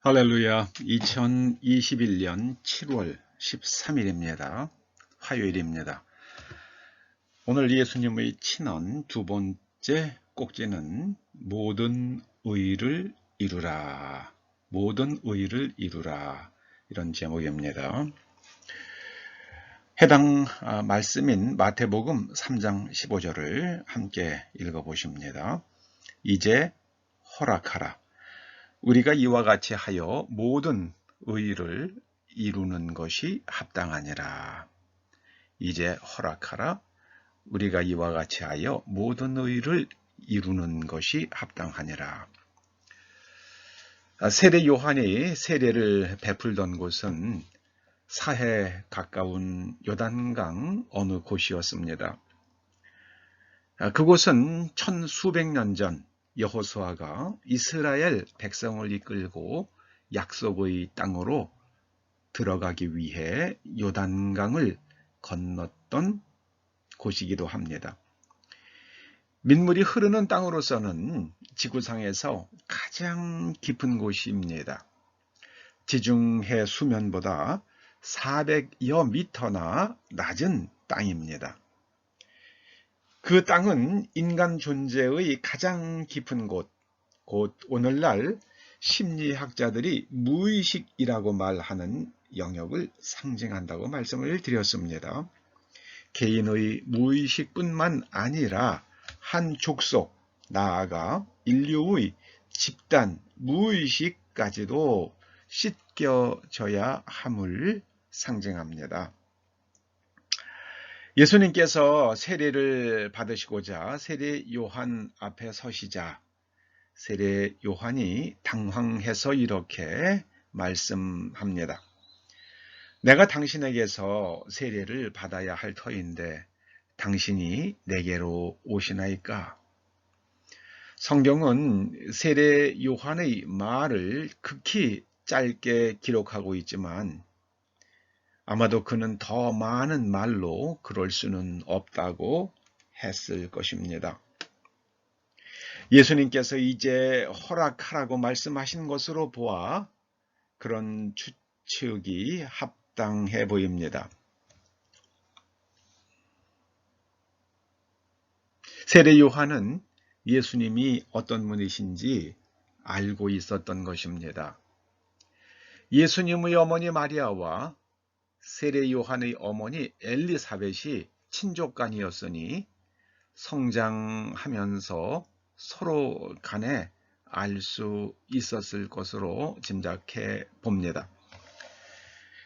할렐루야. 2021년 7월 13일입니다. 화요일입니다. 오늘 예수님의 친언 두 번째 꼭지는 모든 의를 이루라. 모든 의를 이루라. 이런 제목입니다. 해당 말씀인 마태복음 3장 15절을 함께 읽어보십니다. 이제 허락하라. 우리가 이와 같이 하여 모든 의를 이루는 것이 합당하니라. 이제 허락하라. 우리가 이와 같이 하여 모든 의를 이루는 것이 합당하니라. 세례 요한이 세례를 베풀던 곳은 사해 가까운 요단강 어느 곳이었습니다. 그곳은 천수백 년 전 여호수아가 이스라엘 백성을 이끌고 약속의 땅으로 들어가기 위해 요단강을 건넜던 곳이기도 합니다. 민물이 흐르는 땅으로서는 지구상에서 가장 깊은 곳입니다. 지중해 수면보다 400여 미터나 낮은 땅입니다. 그 땅은 인간 존재의 가장 깊은 곳, 곧 오늘날 심리학자들이 무의식이라고 말하는 영역을 상징한다고 말씀을 드렸습니다. 개인의 무의식뿐만 아니라 한 족속, 나아가 인류의 집단 무의식까지도 씻겨져야 함을 상징합니다. 예수님께서 세례를 받으시고자 세례 요한 앞에 서시자 세례 요한이 당황해서 이렇게 말씀합니다. 내가 당신에게서 세례를 받아야 할 터인데 당신이 내게로 오시나이까? 성경은 세례 요한의 말을 극히 짧게 기록하고 있지만 아마도 그는 더 많은 말로 그럴 수는 없다고 했을 것입니다. 예수님께서 이제 허락하라고 말씀하신 것으로 보아 그런 추측이 합당해 보입니다. 세례 요한은 예수님이 어떤 분이신지 알고 있었던 것입니다. 예수님의 어머니 마리아와 세례 요한의 어머니 엘리사벳이 친족간이었으니 성장하면서 서로 간에 알 수 있었을 것으로 짐작해 봅니다.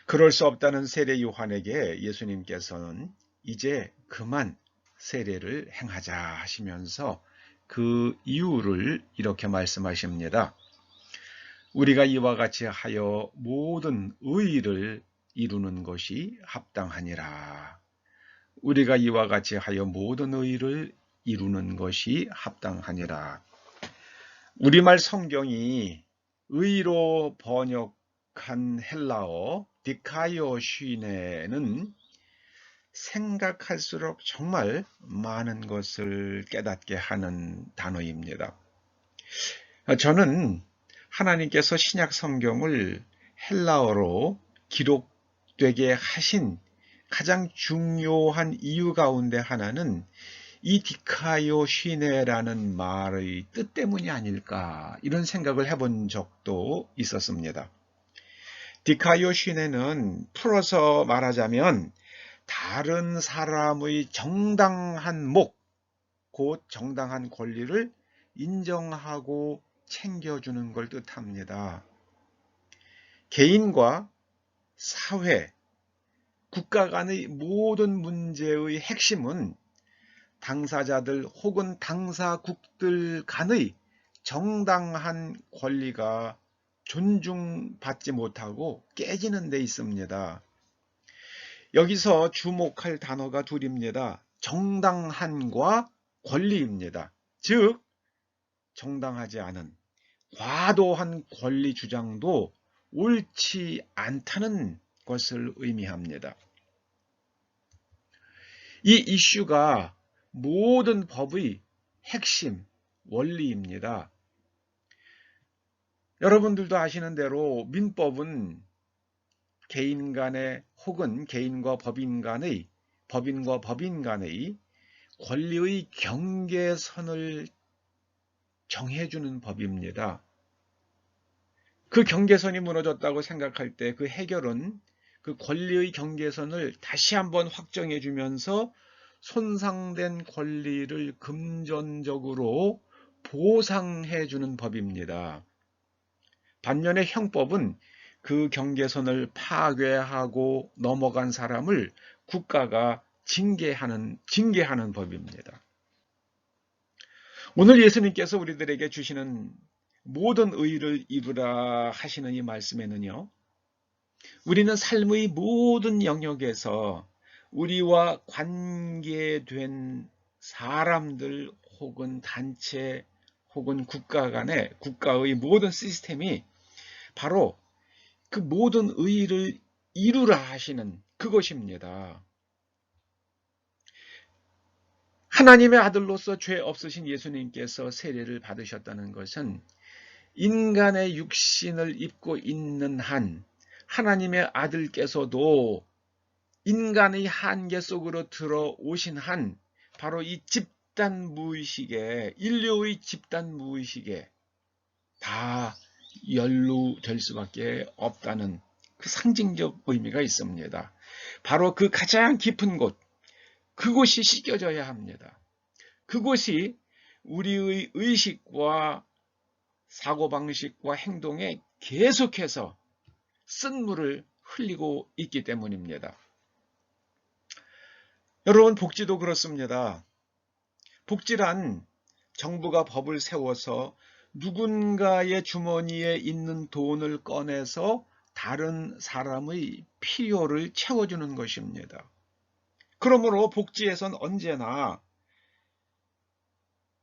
그럴 수 없다는 세례 요한에게 예수님께서는 이제 그만 세례를 행하자 하시면서 그 이유를 이렇게 말씀하십니다. 우리가 이와 같이 하여 모든 의를 이루는 것이 합당하니라. 우리가 이와 같이 하여 모든 의를 이루는 것이 합당하니라. 우리말 성경이 의로 번역한 헬라어 디카이오시네는 생각할수록 정말 많은 것을 깨닫게 하는 단어입니다. 저는 하나님께서 신약 성경을 헬라어로 기록되게 하신 가장 중요한 이유 가운데 하나는 이 디카이오시네라는 말의 뜻 때문이 아닐까 이런 생각을 해본 적도 있었습니다. 디카이오시네는 풀어서 말하자면 다른 사람의 정당한 목, 곧 정당한 권리를 인정하고 챙겨주는 걸 뜻합니다. 개인과 사회, 국가 간의 모든 문제의 핵심은 당사자들 혹은 당사국들 간의 정당한 권리가 존중받지 못하고 깨지는 데 있습니다. 여기서 주목할 단어가 둘입니다. 정당한과 권리입니다. 즉 정당하지 않은 과도한 권리 주장도 옳지 않다는 것을 의미합니다. 이 이슈가 모든 법의 핵심 원리입니다. 여러분들도 아시는 대로 민법은 개인 간의 혹은 개인과 법인과 법인 간의 권리의 경계선을 정해주는 법입니다. 그 경계선이 무너졌다고 생각할 때 그 해결은 그 권리의 경계선을 다시 한번 확정해 주면서 손상된 권리를 금전적으로 보상해 주는 법입니다. 반면에 형법은 그 경계선을 파괴하고 넘어간 사람을 국가가 징계하는 법입니다. 오늘 예수님께서 우리들에게 주시는 모든 의를 입으라 하시는 이 말씀에는요, 우리는 삶의 모든 영역에서 우리와 관계된 사람들 혹은 단체 혹은 국가의 모든 시스템이 바로 그 모든 의를 이루라 하시는 그것입니다. 하나님의 아들로서 죄 없으신 예수님께서 세례를 받으셨다는 것은 인간의 육신을 입고 있는 한 하나님의 아들께서도 인간의 한계 속으로 들어오신 한 바로 이 집단 무의식에, 인류의 집단 무의식에 다 연루될 수밖에 없다는 그 상징적 의미가 있습니다. 바로 그 가장 깊은 곳, 그곳이 씻겨져야 합니다. 그곳이 우리의 의식과 사고방식과 행동에 계속해서 쓴물을 흘리고 있기 때문입니다. 여러분, 복지도 그렇습니다. 복지란 정부가 법을 세워서 누군가의 주머니에 있는 돈을 꺼내서 다른 사람의 필요를 채워주는 것입니다. 그러므로 복지에선 언제나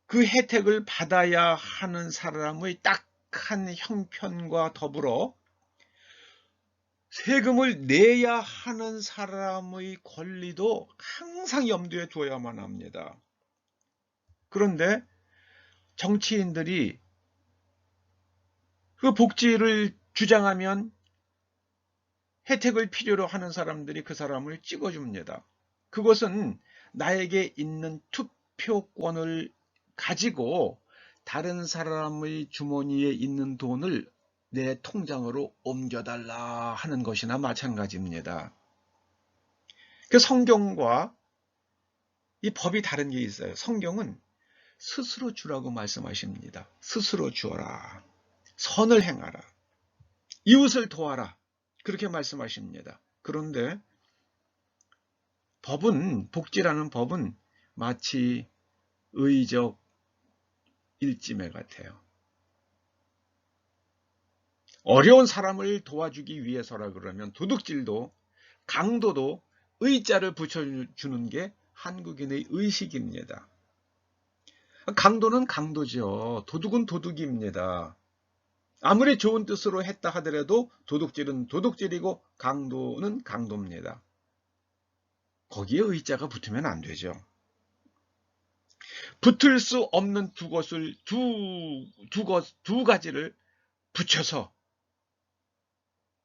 그 혜택을 받아야 하는 사람의 딱한 형편과 더불어 세금을 내야 하는 사람의 권리도 항상 염두에 두어야만 합니다. 그런데 정치인들이 그 복지를 주장하면 혜택을 필요로 하는 사람들이 그 사람을 찍어줍니다. 그것은 나에게 있는 투표권을 가지고 다른 사람의 주머니에 있는 돈을 내 통장으로 옮겨달라 하는 것이나 마찬가지입니다. 그 성경과 이 법이 다른 게 있어요. 성경은 스스로 주라고 말씀하십니다. 스스로 주어라. 선을 행하라. 이웃을 도와라. 그렇게 말씀하십니다. 그런데 복지라는 법은 마치 의적 일지매 같아요. 어려운 사람을 도와주기 위해서라 그러면 도둑질도 강도도 의자를 붙여주는 게 한국인의 의식입니다. 강도는 강도죠. 도둑은 도둑입니다. 아무리 좋은 뜻으로 했다 하더라도 도둑질은 도둑질이고 강도는 강도입니다. 거기에 의자가 붙으면 안 되죠. 붙을 수 없는 두 가지를 붙여서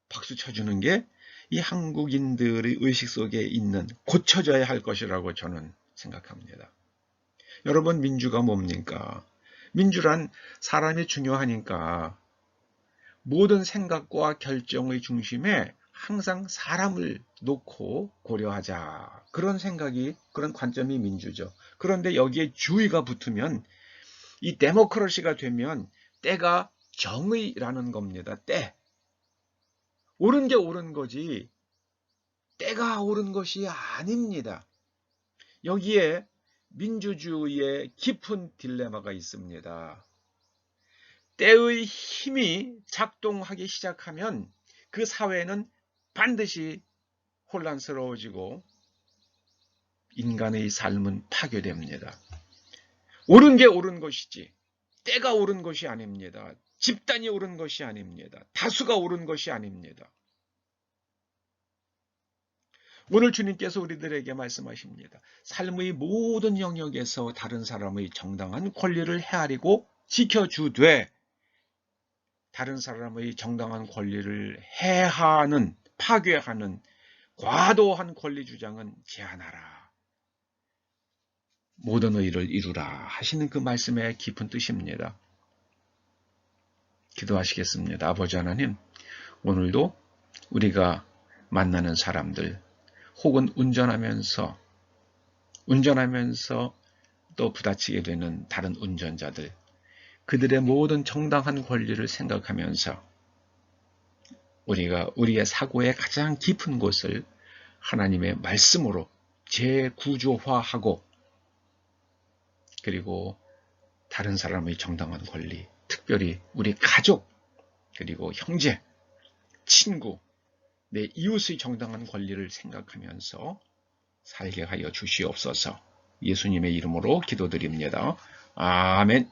박수 쳐주는 게 이 한국인들의 의식 속에 있는 고쳐져야 할 것이라고 저는 생각합니다. 여러분, 민주가 뭡니까? 민주란 사람이 중요하니까 모든 생각과 결정의 중심에 항상 사람을 놓고 고려하자. 그런 관점이 민주죠. 그런데 여기에 주의가 붙으면 이 데모크라시가 되면 때가 정의라는 겁니다. 때. 옳은 게 옳은 거지 때가 옳은 것이 아닙니다. 여기에 민주주의의 깊은 딜레마가 있습니다. 때의 힘이 작동하기 시작하면 그 사회는 반드시 혼란스러워지고 인간의 삶은 파괴됩니다. 옳은 게 옳은 것이지 때가 옳은 것이 아닙니다. 집단이 옳은 것이 아닙니다. 다수가 옳은 것이 아닙니다. 오늘 주님께서 우리들에게 말씀하십니다. 삶의 모든 영역에서 다른 사람의 정당한 권리를 헤아리고 지켜주되 다른 사람의 정당한 권리를 해하는, 파괴하는 과도한 권리 주장은 제한하라. 모든 의를 이루라 하시는 그 말씀의 깊은 뜻입니다. 기도하시겠습니다. 아버지 하나님, 오늘도 우리가 만나는 사람들 혹은 운전하면서 또 부딪히게 되는 다른 운전자들, 그들의 모든 정당한 권리를 생각하면서 우리가 우리의 사고의 가장 깊은 곳을 하나님의 말씀으로 재구조화하고, 그리고 다른 사람의 정당한 권리, 특별히 우리 가족, 그리고 형제, 친구, 내 이웃의 정당한 권리를 생각하면서 살게 하여 주시옵소서. 예수님의 이름으로 기도드립니다. 아멘.